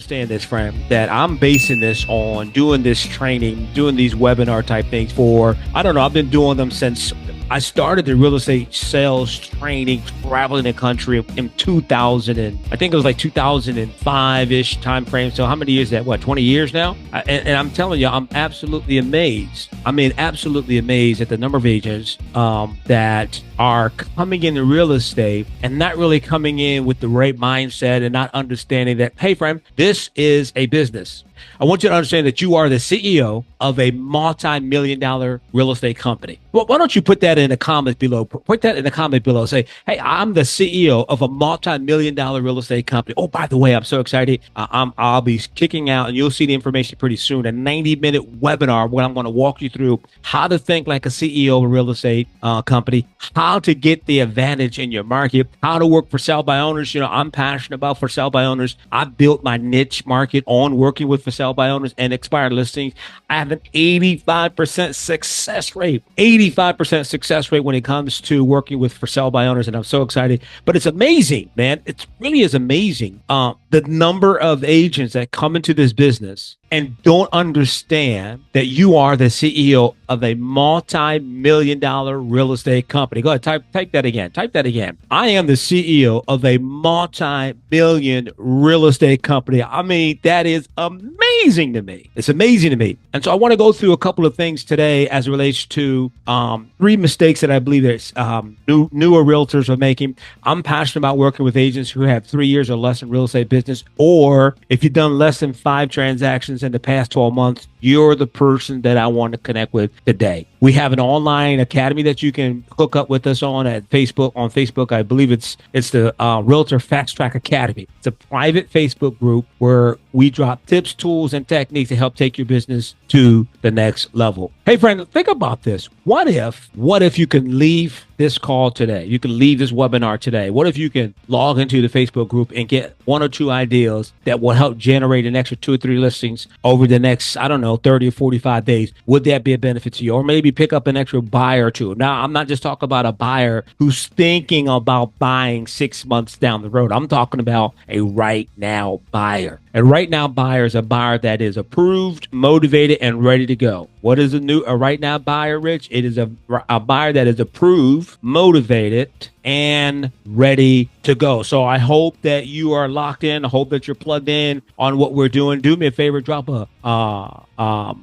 understand this, friend, that I'm basing this on doing this training, doing these webinar type things for, I don't know, I've been doing them since I started the real estate sales training, traveling the country in 2000, and I think it was like 2005-ish time frame. So how many years is that? What, 20 years now? And I'm telling you, I'm absolutely amazed. I mean, absolutely amazed at the number of agents that are coming into real estate and not really coming in with the right mindset and not understanding that, hey, friend, this is a business. I want you to understand that you are the CEO of a multi-million-dollar real estate company. Well, why don't you put that in the comments below? Put that in the comment below. Say, hey, I'm the CEO of a multi-million-dollar real estate company. Oh, by the way, I'm so excited. I'll be kicking out, and you'll see the information pretty soon, a 90-minute webinar where I'm going to walk you through how to think like a CEO of a real estate company, how to get the advantage in your market, how to work for sell by owners. You know, I'm passionate about for sell by owners. I built my niche market on working with for sell by owners and expired listings. I have an 85% success rate, 85% success rate when it comes to working with for sell by owners. And I'm so excited, but it's amazing, man. It really is amazing. The number of agents that come into this business and don't understand that you are the CEO of a multi-million-dollar real estate company. Go ahead, type that again. Type that again. I am the CEO of a multi-million real estate company. I mean, that is amazing to me. It's amazing to me. And so I want to go through a couple of things today as it relates to 3 mistakes that I believe that newer realtors are making. I'm passionate about working with agents who have 3 years or less in real estate business, or if you've done less than 5 transactions in the past 12 months, you're the person that I want to connect with today. We have an online academy that you can hook up with us on at Facebook. On Facebook, I believe it's the Realtor Fast Track Academy. It's a private Facebook group where we drop tips, tools, and techniques to help take your business to the next level. Hey, friend, think about this. What if you can leave this call today? You can leave this webinar today. What if you can log into the Facebook group and get 1 or 2 ideas that will help generate an extra 2 or 3 listings over the next, I don't know, 30 or 45 days? Would that be a benefit to you? Or maybe pick up an extra buyer or 2. Now, I'm not just talking about a buyer who's thinking about buying 6 months down the road. I'm talking about a right now buyer. A right now buyer is a buyer that is approved, motivated, and ready to go. What is a right now buyer, Rich? It is a buyer that is approved, motivated, and ready to go. So I hope that you are locked in. I hope that you're plugged in on what we're doing. Do me a favor, drop a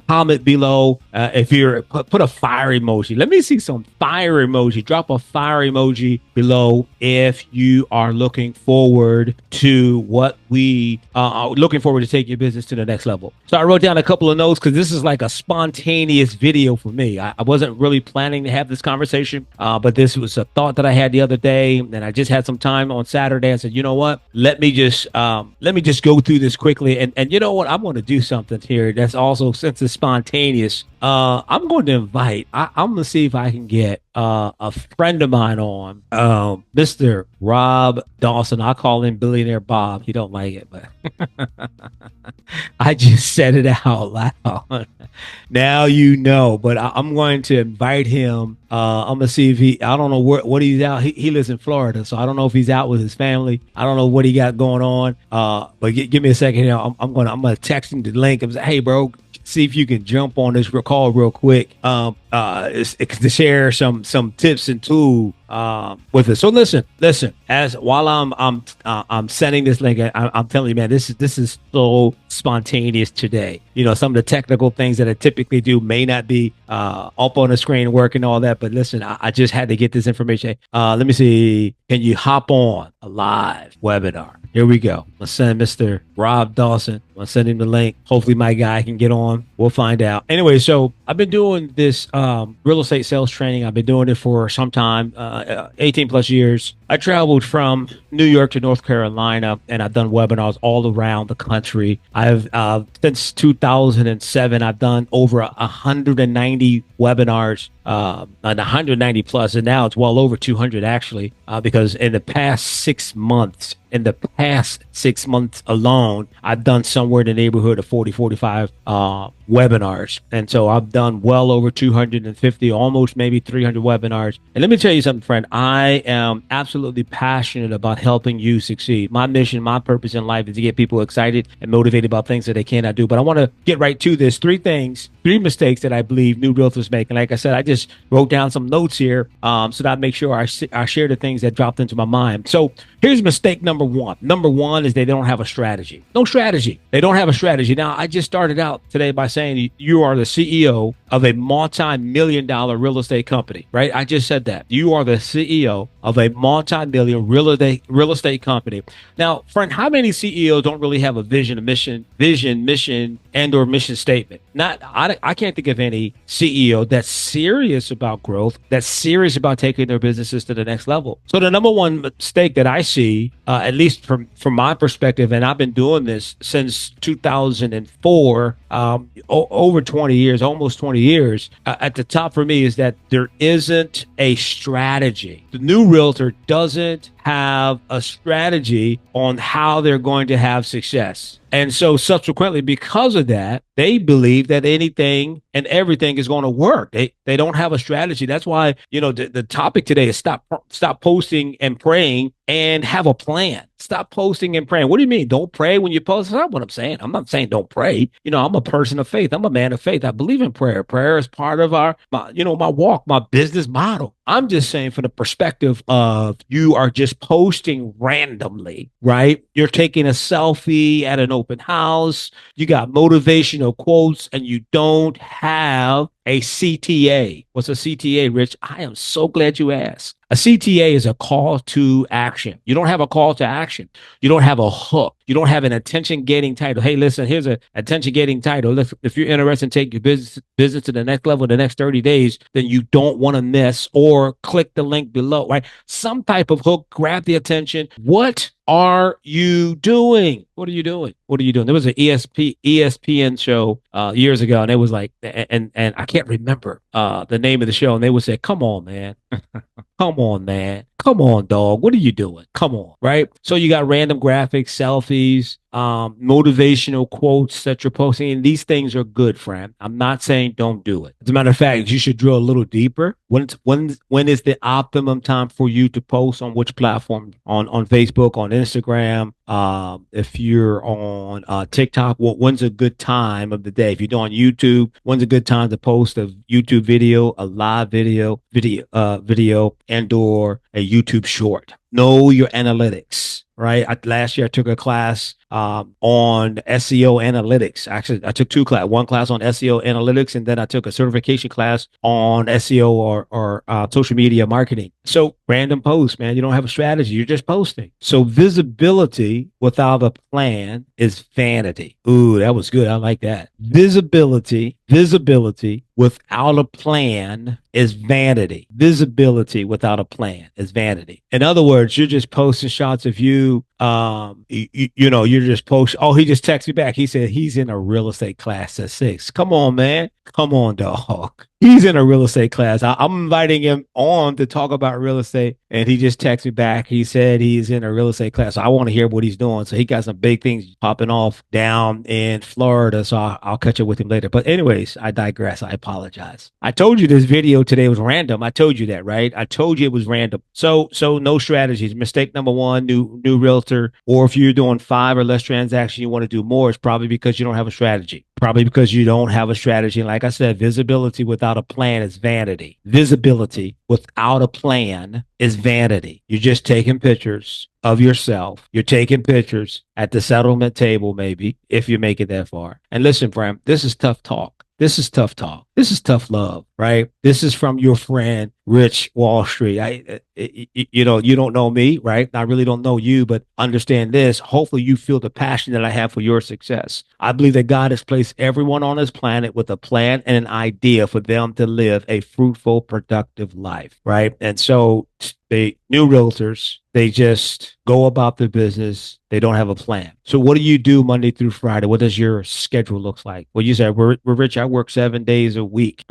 comment below. If you're put a fire emoji. Let me see some fire emoji. Drop a fire emoji below if you are looking forward to what we are looking forward to take your business to the next level. So I wrote down a couple of notes because this is like a spontaneous video for me. I wasn't really planning to have this conversation, but this was a thought that I had the other day, and I just had some time on Saturday. I said, you know what? Let me just go through this quickly. And you know what? I'm going to do something here that's also, since it's spontaneous, I'm going to invite, I'm going to see if I can get a friend of mine on, Mr. Rob Dawson. I call him Billionaire Bob. He don't like it, but I just said it out loud. Now you know, but I'm going to invite him. I'm going to see if I don't know what he's out. He lives in Florida, so I don't know if he's out with his family. I don't know what he got going on. But give me a second here. I'm going to text him the link and say, hey, bro, see if you can jump on this call real quick to share some tips and tools with us. So listen. As while I'm sending this link, I'm telling you, man, this is so spontaneous today. You know, some of the technical things that I typically do may not be up on the screen working, all that. But listen, I just had to get this information. Let me see. Can you hop on a live webinar? Here we go. Let's send Mr. Rob Dawson. I'll send him the link. Hopefully my guy can get on. We'll find out. Anyway, so I've been doing this real estate sales training. I've been doing it for some time, 18 plus years. I traveled from New York to North Carolina, and I've done webinars all around the country. I've since 2007, I've done over 190 webinars, and 190 plus, and now it's well over 200 actually, because in the past 6 months, alone, I've done somewhere in the neighborhood of 40, 45 webinars. And so I've done well over 250, almost maybe 300 webinars. And let me tell you something, friend, I am absolutely absolutely passionate about helping you succeed. My mission, my purpose in life is to get people excited and motivated about things that they cannot do. But I want to get right to this. Three things, three mistakes that I believe new realtors make. And like I said, I just wrote down some notes here so that I make sure I share the things that dropped into my mind. So here's mistake number one. Number one is they don't have a strategy. No strategy. They don't have a strategy. Now, I just started out today by saying you are the CEO of a multi-million dollar real estate company, right? I just said that. You are the CEO of a multi-million real estate company. Now, friend, how many CEOs don't really have a vision, a mission, and or mission statement? I can't think of any CEO that's serious about growth, that's serious about taking their businesses to the next level. So the number one mistake that I see, at least from my perspective, and I've been doing this since 2004, over 20 years, almost 20 years, at the top for me is that there isn't a strategy. The new realtor doesn't have a strategy on how they're going to have success. And so subsequently, because of that, they believe that anything and everything is going to work. They don't have a strategy. That's why, the topic today is stop posting and praying and have a plan. Stop posting and praying. What do you mean? Don't pray when you post? That's not what I'm saying. I'm not saying don't pray. I'm a person of faith. I'm a man of faith. I believe in prayer. Prayer is part of my walk, my business model. I'm just saying from the perspective of you are just posting randomly, right? You're taking a selfie at an open house. You got motivational quotes and you don't have a CTA. What's a CTA, Rich? I am so glad you asked. A CTA is a call to action. You don't have a call to action. You don't have a hook. You don't have an attention-getting title. Hey, listen, here's an attention-getting title. If you're interested in taking your business to the next level in the next 30 days, then you don't want to miss or click the link below, right? Some type of hook, grab the attention. What are you doing? What are you doing? What are you doing? There was an ESPN show years ago, and it was like, and I can't remember the name of the show, and they would say, "Come on, man." Come on, man. Come on, dog. What are you doing? Come on, right? So you got random graphics, selfies, motivational quotes that you're posting. And these things are good, friend. I'm not saying don't do it. As a matter of fact, you should drill a little deeper. When is the optimum time for you to post on which platform? On Facebook, on Instagram. If you're on TikTok, when's a good time of the day? If you're on YouTube, when's a good time to post a YouTube video, a live video, and or a YouTube short? Know your analytics, right? Last year I took a class on SEO analytics. Actually, I took two classes, one class on SEO analytics, and then I took a certification class on SEO or social media marketing. So random posts, man, you don't have a strategy. You're just posting. So visibility without a plan is vanity. Ooh, that was good. I like that. Visibility without a plan is vanity. Visibility without a plan is vanity. In other words, you're just posting shots of you. You're just posting. Oh, he just texted me back. He said he's in a real estate class at 6. Come on, man. Come on, dog. He's in a real estate class. I'm inviting him on to talk about real estate, and he just texted me back. He said he's in a real estate class. So I want to hear what he's doing. So he got some big things popping off down in Florida. So I'll catch up with him later. But anyways, I digress. I apologize. I told you this video today was random. I told you that, right? I told you it was random. So no strategies. Mistake number one, new realtor, or if you're doing 5 or less transactions, you want to do more, it's probably because you don't have a strategy. Probably because you don't have a strategy. And like I said, visibility without a plan is vanity. Visibility without a plan is vanity. You're just taking pictures of yourself. You're taking pictures at the settlement table, maybe, if you make it that far. And listen, friend, this is tough talk. This is tough talk. This is tough love, right? This is from your friend, Rich Wall Street. You don't know me, right? I really don't know you, but understand this. Hopefully you feel the passion that I have for your success. I believe that God has placed everyone on this planet with a plan and an idea for them to live a fruitful, productive life, right? And so the new realtors, they just go about their business. They don't have a plan. So what do you do Monday through Friday? What does your schedule look like? Well, you said, we're Rich, I work 7 days a week,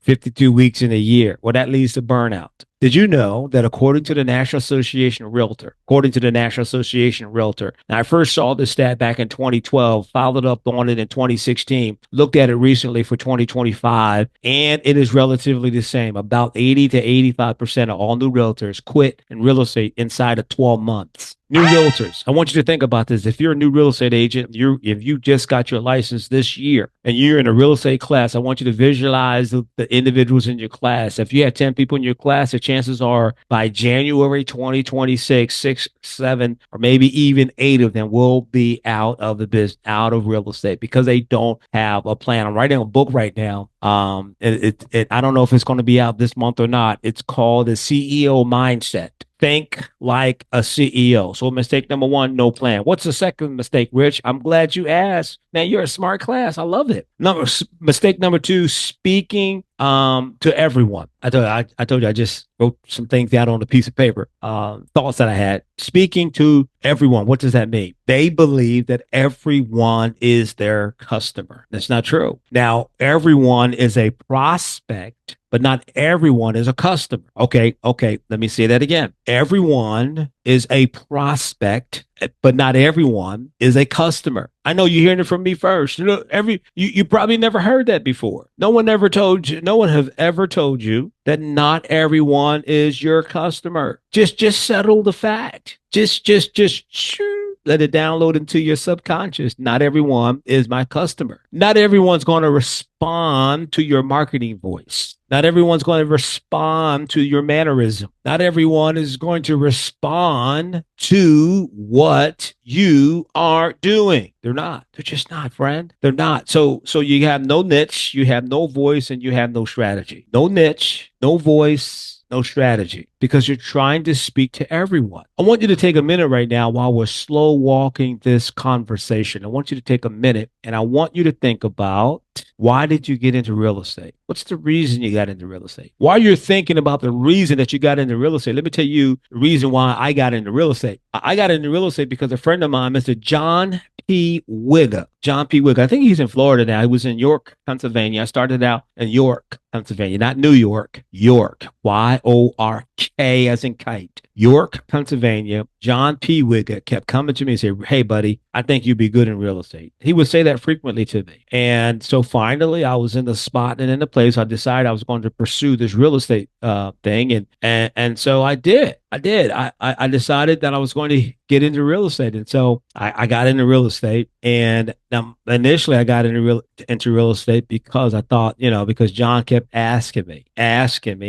52 weeks in a year. Well, that leads to burnout. Did you know that according to the National Association of Realtor, and I first saw this stat back in 2012, followed up on it in 2016, looked at it recently for 2025, and it is relatively the same. About 80 to 85% of all new realtors quit in real estate inside of 12 months. New realtors. I want you to think about this. If you're a new real estate agent, if you just got your license this year and you're in a real estate class, I want you to visualize the individuals in your class. If you have 10 people in your class, the chances are by January 2026, six, seven, or maybe even eight of them will be out of the business, out of real estate because they don't have a plan. I'm writing a book right now. I don't know if it's going to be out this month or not. It's called the CEO Mindset. Think like a CEO. So mistake number one, no plan. What's the second mistake, Rich? I'm glad you asked. Man, you're a smart class. I love it. Mistake number two, speaking to everyone. I told you I just wrote some things out on a piece of paper, thoughts that I had. Speaking to everyone. What does that mean? They believe that everyone is their customer. That's not true. Now, everyone is a prospect, but not everyone is a customer. Okay. Let me say that again. Everyone is a prospect, but not everyone is a customer. I know you're hearing it from me first. You probably never heard that before. No one ever told you, no one have ever told you that not everyone is your customer. Just settle the fact. Just let it download into your subconscious. Not everyone is my customer. Not everyone's going to respond to your marketing voice. Not everyone's going to respond to your mannerism. Not everyone is going to respond to what you are doing. They're not. They're just not, friend. They're not. So you have no niche, you have no voice, and you have no strategy. No niche, no voice, no strategy, because you're trying to speak to everyone. I want you to take a minute right now while we're slow walking this conversation. I want you to take a minute and I want you to think about, why did you get into real estate? What's the reason you got into real estate? While you're thinking about the reason that you got into real estate, let me tell you the reason why I got into real estate. I got into real estate because a friend of mine, Mr. John P. Wigger. John P. Wigger. I think he's in Florida now. He was in York, Pennsylvania. I started out in York, Pennsylvania, not New York, York. York as in kite. York, Pennsylvania. John P. Wigger kept coming to me and say, "Hey, buddy, I think you'd be good in real estate." He would say that frequently to me. And so finally, I was in the spot and in the place. I decided I was going to pursue this real estate thing. And so I did. I decided that I was going to get into real estate. And so I got into real estate. And initially I got into real estate because I thought, because John kept asking me. Originally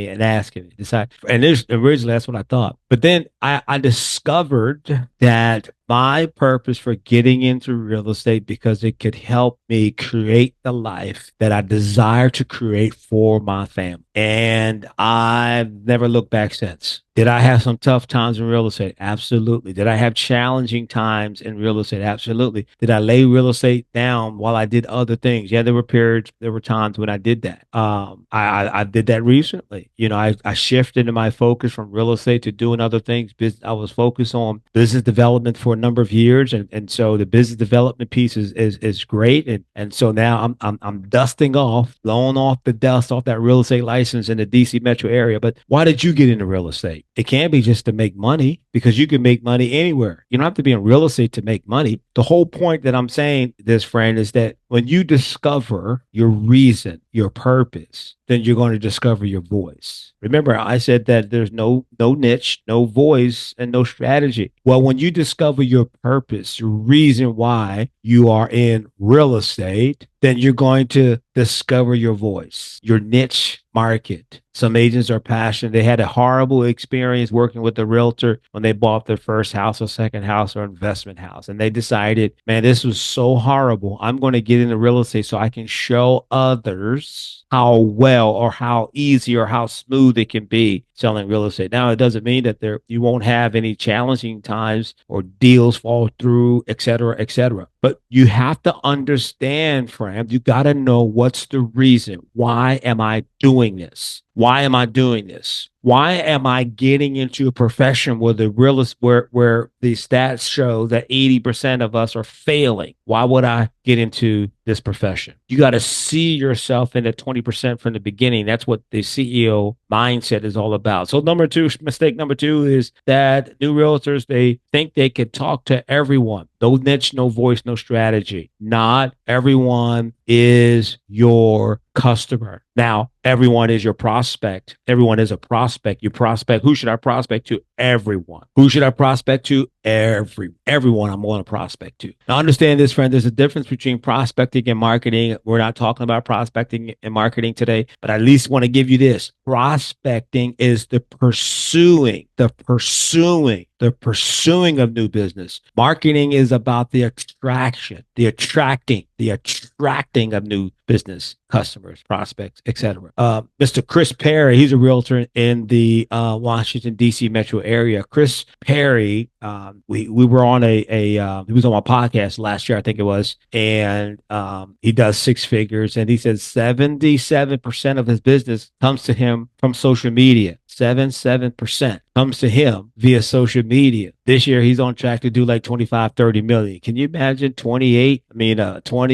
that's what I thought. But then I discovered that my purpose for getting into real estate, because it could help me create the life that I desire to create for my family. And I've never looked back since. Did I have some tough times in real estate? Absolutely. Did I have challenging times in real estate? Absolutely. Did I lay real estate down while I did other things? Yeah, there were times when I did that. I did that recently. I shifted my focus from real estate to doing other things. I was focused on business development for a number of years, and so the business development piece is great, and so now I'm dusting off, blowing off the dust off that real estate license in the DC metro area. But why did you get into real estate? It can't be just to make money, because you can make money anywhere. You don't have to be in real estate to make money. The whole point that I'm saying this, friend, is that when you discover your reason, your purpose, then you're going to discover your voice. Remember, I said that there's no niche, no voice, and no strategy. Well, when you discover your purpose, your reason why you are in real estate, then you're going to discover your voice, your niche market. Some agents are passionate. They had a horrible experience working with a realtor when they bought their first house or second house or investment house. And they decided, man, this was so horrible. I'm going to get into real estate so I can show others how well or how easy or how smooth it can be selling real estate. Now, it doesn't mean that you won't have any challenging times or deals fall through, et cetera, et cetera. But you have to understand, friend, you got to know, what's the reason. Why am I doing this? Why am I doing this? Why am I getting into a profession where the realist where the stats show that 80% of us are failing? Why would I get into this profession? You got to see yourself in the 20% from the beginning. That's what the CEO mindset is all about. So number two, mistake number two is that new realtors, they think they could talk to everyone. No niche, no voice, no strategy. Not everyone is your customer. Now, everyone is your prospect. Everyone is a prospect. You prospect. Who should I prospect to? Everyone. Who should I prospect to? Everyone I'm going to prospect to. Now, understand this, friend. There's a difference between prospecting and marketing. We're not talking about prospecting and marketing today, but I at least want to give you this. Prospecting is the pursuing of new business. Marketing is about the attraction, the attracting of new business customers, prospects, etc. Mr. Chris Perry, he's a realtor in the Washington D.C. metro area. Chris Perry, we were on he was on my podcast last year, I think it was, and he does six figures, and he said 77% of his business comes to him from social media. 7% comes to him via social media. This year, he's on track to do like 25, 30 million. Can you imagine 20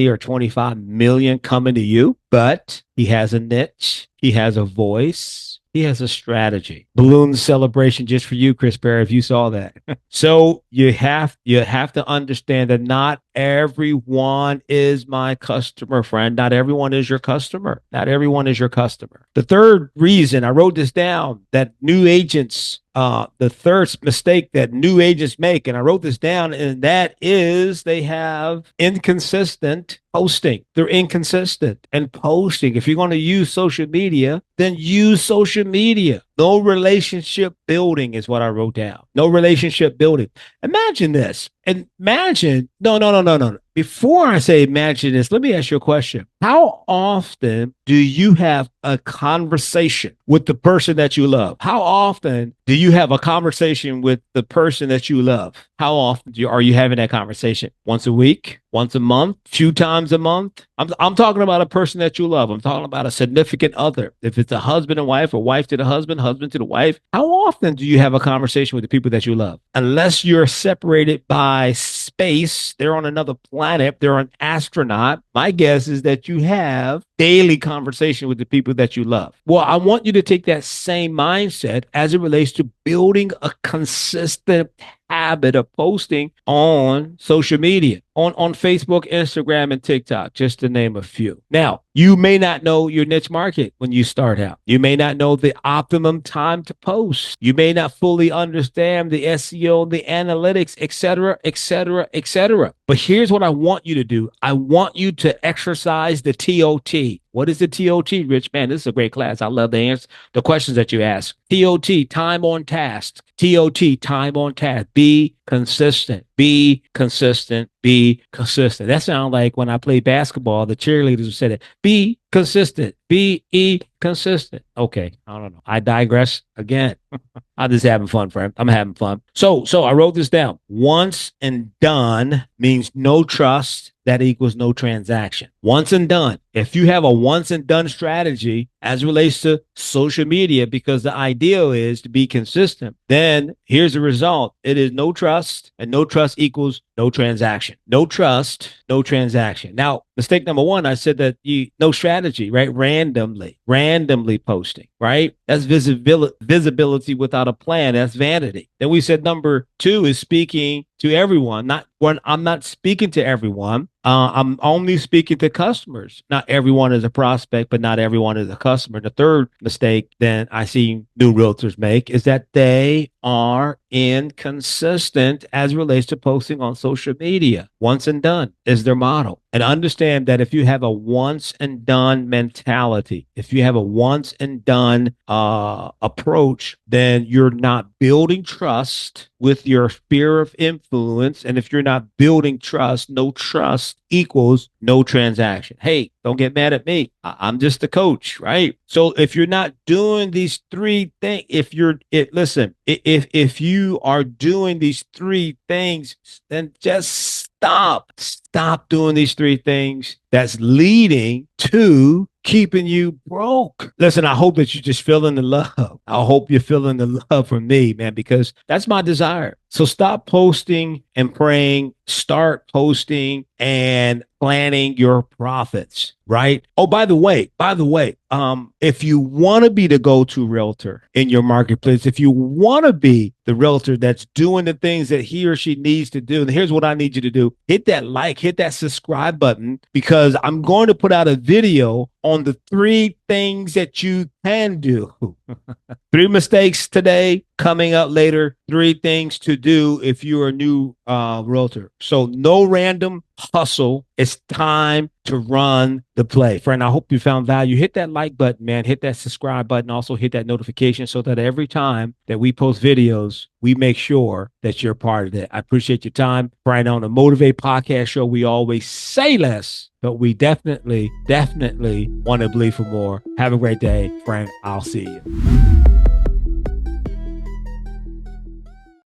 or 25 million coming to you? But he has a niche, he has a voice, he has a strategy. Balloon celebration just for you, Chris Perry, if you saw that. So you have to understand that not everyone is my customer, friend. Not everyone is your customer. Not everyone is your customer. The third reason I wrote this down that new agents the third mistake that new agents make, and I wrote this down, and that is they have inconsistent posting. They're inconsistent and posting. If you're going to use social media, then use social media. No relationship building is what I wrote down. No relationship building. Imagine this. No. Before I say imagine this, let me ask you a question. How often do you have a conversation with the person that you love? How often do you have a conversation with the person that you love? How often are you having that conversation? Once a week? Once a month? Few times a month? I'm talking about a person that you love. I'm talking about a significant other. If it's a husband and wife or wife to the husband to the wife, how often do you have a conversation with the people that you love? Unless you're separated by space, they're on another planet, they're an astronaut. My guess is that you have daily conversation with the people that you love. Well, I want you to take that same mindset as it relates to building a consistent habit of posting on social media, on Facebook, Instagram, and TikTok, just to name a few. Now, you may not know your niche market when you start out. You may not know the optimum time to post. You may not fully understand the SEO, the analytics, et cetera, et cetera, et cetera. But here's what I want you to do. I want you to exercise the TOT. What is the TOT, Rich? Man, this is a great class. I love the answer, the questions that you ask. TOT, time on task. TOT, time on task. Be consistent. Be consistent. Be consistent. That sounds like when I played basketball, the cheerleaders would say that. Be consistent. Be consistent. Okay, I don't know. I digress again. I'm just having fun, friend. I'm having fun. So I wrote this down. Once and done means no trust. That equals no transaction. Once and done. If you have a once and done strategy as it relates to social media, because the ideal is to be consistent, then here's the result. It is no trust, and no trust equals no transaction. No trust, no transaction. Now, mistake number one, I said that no strategy, right? Randomly posting, right? That's visibility without a plan. That's vanity. Then we said number two is speaking to everyone. Not when I'm not speaking to everyone. I'm only speaking to customers. Not everyone is a prospect, but not everyone is a customer. The third mistake that I see new realtors make is that they are inconsistent as it relates to posting on social media. Once and done is their model. And understand that if you have a once and done mentality, if you have a once and done approach, then you're not building trust with your sphere of influence. And if you're not building trust, no trust equals no transaction. Hey, don't get mad at me. I'm just a coach, right? So if you're not doing these three things, if you are doing these three things, then just stop doing these three things that's leading to keeping you broke. Listen, I hope that you're just feeling the love. I hope you're feeling the love from me, man, because that's my desire. So stop posting and praying. Start posting and planning your profits, right? Oh, if you want to be the go-to realtor in your marketplace, if you want to be the realtor that's doing the things that he or she needs to do, and here's what I need you to do: hit that like, hit that subscribe button, because I'm going to put out a video on the 3 things that you can do. 3 mistakes today, coming up later. 3 things to do if you're a new realtor. So no random hustle. It's time to run the play. Friend, I hope you found value. Hit that like button, man. Hit that subscribe button. Also hit that notification so that every time that we post videos, we make sure that you're part of it. I appreciate your time. Brian, on the Motivate Podcast Show, we always say less, but we definitely want to believe for more. Have a great day, Frank. I'll see you.